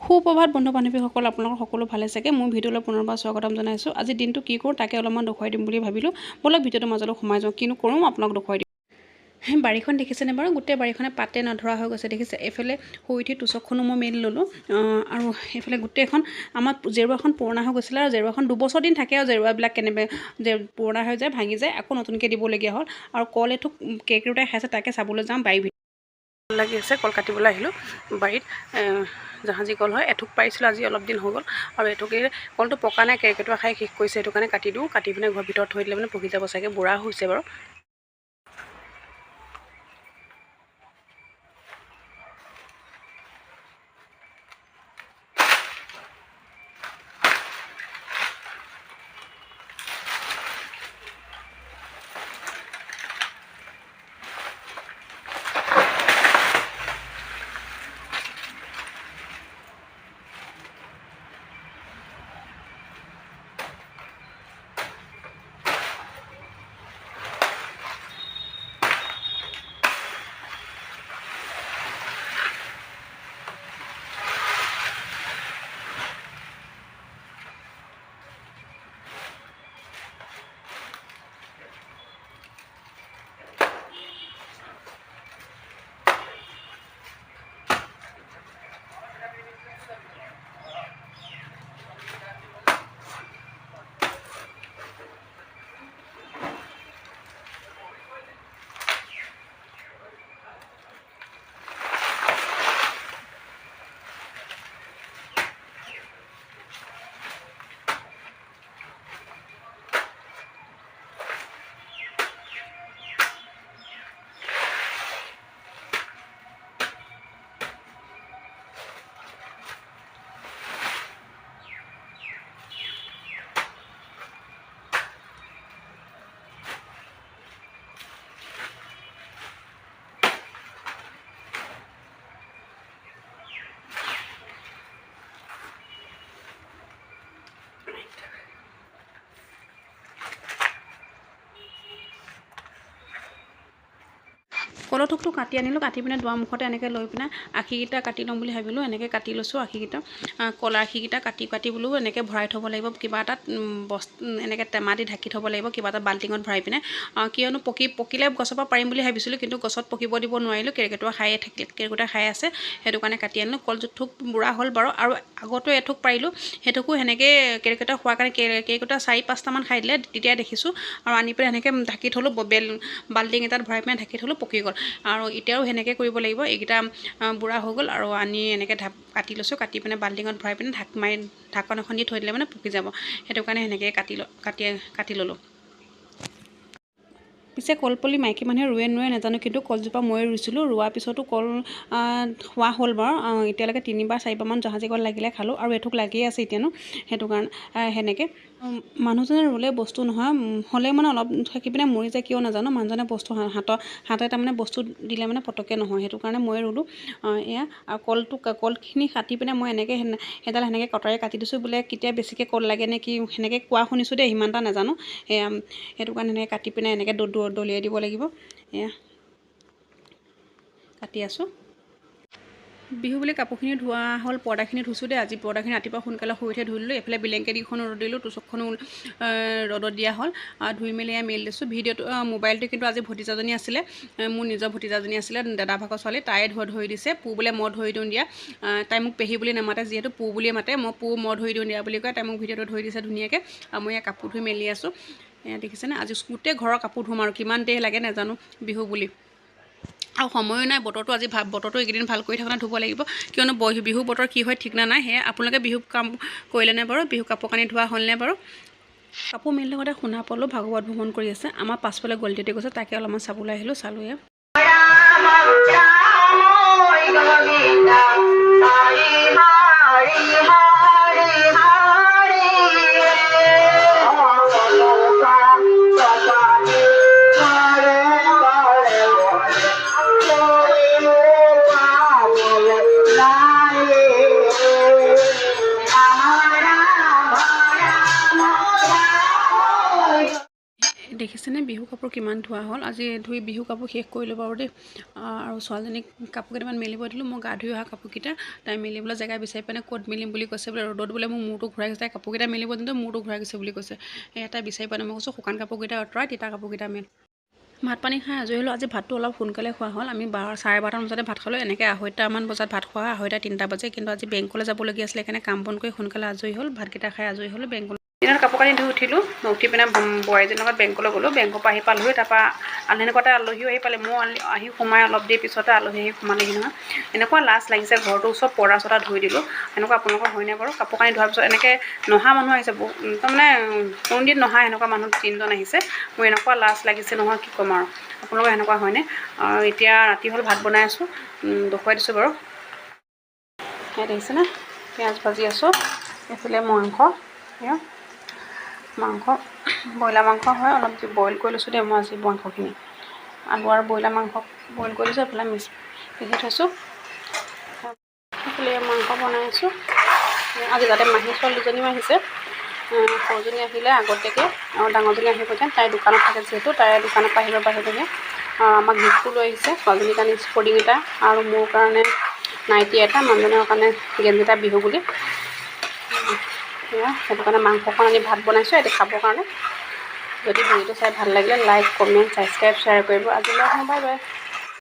সুপ্ৰভাত বন্ধু বান্ধৱীসকল, আপোনালোকৰ সকলো ভালে চাগে। মোৰ ভিডিঅ'লৈ পুনৰবাৰ স্বাগতম জনাইছোঁ। আজি দিনটো কি কৰোঁ তাকে অলপমান দেখুৱাই দিম বুলি ভাবিলোঁ। বলক ভিডিঅ'টো মাজলৈ সোমাই যাওঁ। কিনো কৰোঁ আপোনাক দেখুৱাই দিম। বাৰীখন দেখিছেনে বাৰু? গোটেই বাৰীখনে পাতে নধৰা হৈ গৈছে, দেখিছে? এইফালে শুই উঠি তুচকখনো মই মেলি ল'লোঁ, আৰু এইফালে গোটেইখন আমাৰ জেৰুৱাখন পুৰণা হৈ গৈছিলে। আৰু জেৰুৱাখন দুবছৰ দিন থাকে, আৰু জেৰুৱাবিলাক কেনেবাকৈ পুৰণা হৈ যায়, ভাঙি যায়, আকৌ নতুনকৈ দিবলগীয়া হ'ল। আৰু কল এথোক কেৰকেটোৱাই খাইছে, তাকে চাবলৈ যাওঁ। বাৰীৰ ভিতৰত লাগি আছে, কল কাটিবলৈ আহিলোঁ বাৰীত। জাহাজী কল হয়, এথোক পাৰিছিলোঁ আজি অলপ দিন হৈ গ'ল। আৰু এথোকেই কলটো পকা নাই, কেৰকেটোৱা খাই শেষ কৰিছে, সেইটো কাৰণে কাটি দিওঁ। কাটি পিনে ঘৰৰ ভিতৰত থৈ দিলে মানে পকি যাব চাগে, বুঢ়া হৈছে বাৰু। কলৰ থোকটো কাটি আনিলোঁ, কাটি পিনে দুৱাৰমুখতে এনেকৈ লৈ পিনে আশীকেইটা কাটি ল'ম বুলি ভাবিলোঁ। এনেকৈ কাটি লৈছোঁ আশীকেইটা। কলা আশীকেইটা কাটি বোলো এনেকৈ ভৰাই থ'ব লাগিব কিবা এটাত, এনেকৈ টেমা দি ঢাকি থ'ব লাগিব কিবা এটা বাল্টিঙত ভৰাই পিনে। কিয়নো পকিলে গছৰ পৰা পাৰিম বুলি ভাবিছিলোঁ, কিন্তু গছত পকিব দিব নোৱাৰিলোঁ, কেৰকেটোৱা খাই আছে, সেইটো কাৰণে কাটি আনিলোঁ। কল থোক বুঢ়া হ'ল বাৰু। আৰু আগতো এথোক পাৰিলোঁ, সেইথোকো সেনেকৈ কেৰকেটোৱা খোৱাৰ কাৰণে কেৰকেটোৱা 4-5টামান খাই দিলে, তেতিয়া দেখিছোঁ। আৰু আনি পেলাই এনেকৈ ঢাকি থ'লোঁ, বাল্টিং এটাত ভৰাই পিনে ঢাকি থ'লোঁ, পকি গ'ল। আৰু এতিয়াও সেনেকৈ কৰিব লাগিব। এইকেইটা বুঢ়া হৈ গ'ল, আৰু আনি এনেকৈ কাটি লৈছোঁ। কাটি পিনে বাল্টিঙত ভৰাই পিনে ঢাকন এখন দি থৈ দিলে মানে পকি যাব। সেইটো কাৰণে সেনেকৈ কাটি ল'লোঁ। পিছে কলপুলি মাইকী মানুহে ৰুৱে নোৱাৰে নাজানো, কিন্তু কলজোপা মই ৰুইছিলোঁ। ৰোৱাৰ পিছতো কল হোৱা হ'ল বাৰু। এতিয়ালৈকে 3-4বাৰমান জাহাজী কল লাগিলে, খালোঁ। আৰু এথোক লাগিয়ে আছে এতিয়ানো, সেইটো কাৰণে সেনেকৈ মানুহজনে ৰুলে বস্তু নহয়, হ'লে মানে অলপ থাকি পিনে মৰি যায়, কিয় নাজানো। মানুহজনে বস্তু হাতে তাৰমানে বস্তু দিলে মানে পটককৈ নহয়, সেইটো কাৰণে মই ৰুলোঁ। এয়া আৰু কলখিনি কাটি পিনে মই এনেকৈ সেইডাল সেনেকৈ কটাৰে কাটি দিছোঁ। বোলে কেতিয়া বেছিকৈ কল লাগে নে কি সেনেকৈ কোৱা শুনিছোঁ দেই, সিমান এটা নাজানো। সেইটো কাৰণে এনেকৈ কাটি পিনে এনেকৈ দলিয়াই দিব লাগিব। এয়া কাটি আছোঁ। বিহু বুলি কাপোৰখিনি ধোৱা হ'ল, পৰ্দাখিনি ধুইছোঁ দেই। আজি পৰ্দাখিনি ৰাতিপুৱা সোনকালে শুই উঠি ধুই দিলোঁ। এইফালে ব্লেংকেটকেইখনো ৰ'দত দিলোঁ, তুচকখনো ৰ'দত দিয়া হ'ল। ধুই মেলি মেলি দিছোঁ। মোবাইলটো কিন্তু আজি ভতিজাজনী আছিলে, মোৰ নিজৰ ভতিজাজনী আছিলে, দাদা ভাগৰ ছোৱালী, তাই ধৰি দিছে। পু বোলে মই ধৰি দিওঁ দিয়া। তাই মোক পেহী বুলি নামাতে, যিহেতু পু বুলিয়ে মাতে। মই ধৰি দিওঁ দিয়া বুলি কয়। তাই মোক ভিডিঅ'টো ধৰি দিছে ধুনীয়াকৈ। আৰু মই কাপোৰ ধুই মেলি আছোঁ। দেখিছেনে? আজি গোটেই ঘৰৰ কাপোৰ ধুম, আৰু কিমান দেৰি লাগে নাজানো, বিহু বুলি। আৰু সময়ো নাই। বতৰটো এইকেইদিন ভাল কৰি থকা ধুব লাগিব, কিয়নো বিহু বতৰ কি হয় ঠিক নাই। সেয়ে আপোনালোকে বিহু কাম কৰিলেনে বাৰু? বিহু কাপোৰ কানি ধোৱা হ'লনে বাৰু? কাপোৰ মেলি লগতে শুনা পালোঁ ভাগৱত ভ্ৰমণ কৰি আছে। আমাৰ পাছফালে গলিতে গৈছে, তাকে অলপমান চাবলৈ আহিলোঁ। চালোঁ। দেখিছেনে বিহু কাপোৰ কিমান ধোৱা হ'ল। আজি ধুই বিহু কাপোৰ শেষ কৰিলোঁ বাৰু দেই। আৰু ছোৱালীজনীক কাপোৰ কেইটামান মেলিব দিলোঁ। মই গা ধুই অহা কাপোৰকেইটা তাই মেলিবলৈ জেগা বিচাৰি পোৱা নাই, ক'ত মেলিম বুলি কৈছে বোলে। ৰ'দত বোলে মোৰ মূৰটো ঘূৰাই গৈছে, তাই কাপোৰকেইটা মেলিব দিওঁতে মূৰটো ঘূৰাই গৈছে বুলি কৈছে। তাই বিচাৰি পোৱা নাই। মই কৈছোঁ শুকান কাপোৰকেইটা আঁতৰাই তিতা কাপোৰকেইটা মেল। ভাত পানী খাই আজৰি হ'লোঁ। আজি ভাতটো অলপ সোনকালে খোৱা হ'ল। আমি 12:30 বজাতে ভাত খালোঁ। এনেকৈ 2:30মান বজাত ভাত খোৱা হয়, 2:30-3টা বাজে। কিন্তু আজি বেংকলৈ যাবলগীয়া আছিলে, সেইকাৰণে কাম বন কৰি সোনকালে আজৰি হ'ল। ভাতকেইটা খাই আজৰি হ'লোঁ। বেংকলৈ দিনত কাপোৰ কানি ধুই উঠিলোঁ। উঠি পিনে বোৱাৰীজনীৰ লগত বেংকলৈ গ'লোঁ। বেংকৰ পৰা আহি পালোহি। তাৰপৰা এনেকুৱাতে আলহীও আহি পালে। মই আহি সোমাই অলপ দেৰি পিছতে আলহী আহি সোমালেহি নহয়। এনেকুৱা লাজ লাগিছে, ঘৰটো চব পৰ্দা চৰ্দা ধুই দিলোঁ। এনেকুৱা আপোনালোকৰ হয়নে বাৰু? কাপোৰ কানি ধোৱাৰ পিছত এনেকৈ নহা মানুহ আহিছে, তাৰমানে কোনদিন নহা এনেকুৱা মানুহ 3জন আহিছে। মোৰ এনেকুৱা লাজ লাগিছে নহয়, কি ক'ম আৰু। আপোনালোকৰ এনেকুৱা হয়নে? আৰু এতিয়া ৰাতি হ'ল, ভাত বনাই আছোঁ, দেখুৱাই দিছোঁ বাৰু। সেয়া দেখিছেনে? পিঁয়াজ ভাজি আছোঁ। এইফালে মাংস ব্ৰইলাৰ মাংস হয়, অলপ বইল কৰি লৈছোঁ দেই মই আজি মাংসখিনি। আলু আৰু ব্ৰইলাৰ মাংস বইল কৰি লৈছোঁ। এইফালে পিহি থৈছোঁ। এইফালে মাংস বনাই আছোঁ। আজি তাতে মাহী ছোৱালী দুজনীও আহিছে। সৰুজনী আহিলে আগতীয়াকৈ আৰু ডাঙৰজনী আহিব যেন। তাই দোকানত থাকে যিহেতু, তাই দোকানৰ পৰা আহিব বাহিৰলৈকে। আমাক গিফ্টটো লৈ আহিছে। ছোৱালীজনীৰ কাৰণে স্পৰ্টিং এটা আৰু মোৰ কাৰণে নাইটি এটা, মানুহজনৰ কাৰণে গেঞ্জি এটা বিহু বুলি। সেইটো কাৰণে মাংসকণ আনি ভাত বনাইছোঁ এতিয়া খাবৰ কাৰণে। যদি ভিডিঅ'টো চাই ভাল লাগিলে লাইক, কমেণ্ট, ছাবস্ক্ৰাইব, শ্বেয়াৰ কৰিব। আজিলৈ আহোঁ, বাই বাই।